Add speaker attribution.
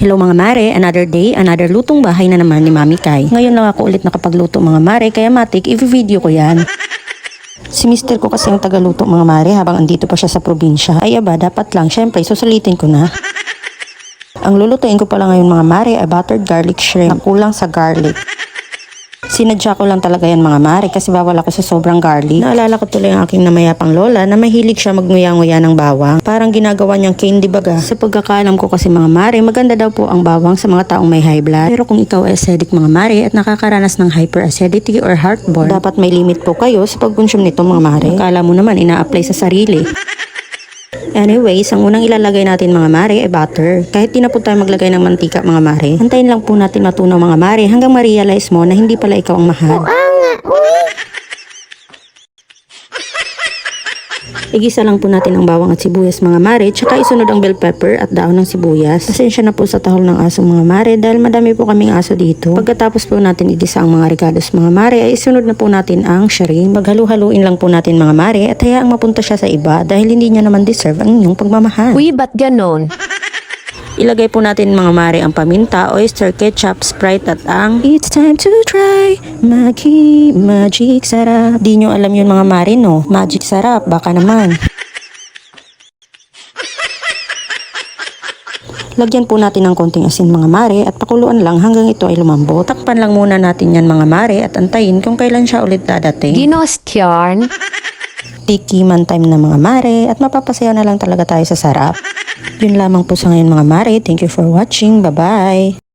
Speaker 1: Hello mga mare, another day, another lutong bahay na naman ni Mami Kai. Ngayon lang ako ulit nakapagluto mga mare, kaya matik, i-video ko yan. Si mister ko kasi ang tagaluto mga mare habang andito pa siya sa probinsya. Ay aba, dapat lang, syempre, susulitin ko na. Ang lulutuin ko pala ngayon mga mare ay buttered garlic shrimp na kulang sa garlic. Sinadya ko lang talaga yan mga mare kasi bawal ako sa sobrang garlic. Naalala ko tuloy ang aking namayapang lola na mahilig siya magnguya-nguya ng bawang. Parang ginagawa niyang candy baga. Sa pagkakaalam ko kasi mga mare, maganda daw po ang bawang sa mga taong may high blood. Pero kung ikaw ay acidic mga mare at nakakaranas ng hyperacidity or heartburn, dapat may limit po kayo sa pag-consume nito mga mare. Akala mo naman ina-apply sa sarili. Anyways, ang unang ilalagay natin mga mare ay butter. Kahit di na po tayo maglagay ng mantika mga mare. Antayin lang po natin matunaw mga mare hanggang ma-realize mo na hindi pala ikaw ang mahal. Igisa lang po natin ang bawang at sibuyas mga mare, tsaka isunod ang bell pepper at daon ng sibuyas. Pasensya na po sa tahol ng aso mga mare dahil madami po kaming aso dito. Pagkatapos po natin igisa ang mga regalos mga mare ay isunod na po natin ang shrimp. Maghalu-haluin lang po natin mga mare at hayaang mapunta siya sa iba dahil hindi niya naman deserve ang inyong pagmamahal.
Speaker 2: Uy, ba't ganon?
Speaker 1: Ilagay po natin mga mare ang paminta, oyster ketchup, Sprite at ang It's time to try magic sarap. Di nyo alam yun mga mare no? Magic sarap, baka naman. Lagyan po natin ng konting asin mga mare at pakuluan lang hanggang ito ay lumambot. Takpan lang muna natin yan mga mare at antayin kung kailan siya ulit dadating.
Speaker 2: Ginos yarn.
Speaker 1: Tikiman time na mga mare at mapapasayaw na lang talaga tayo sa sarap. Yun lamang po sa ngayon mga mare. Thank you for watching. Bye-bye!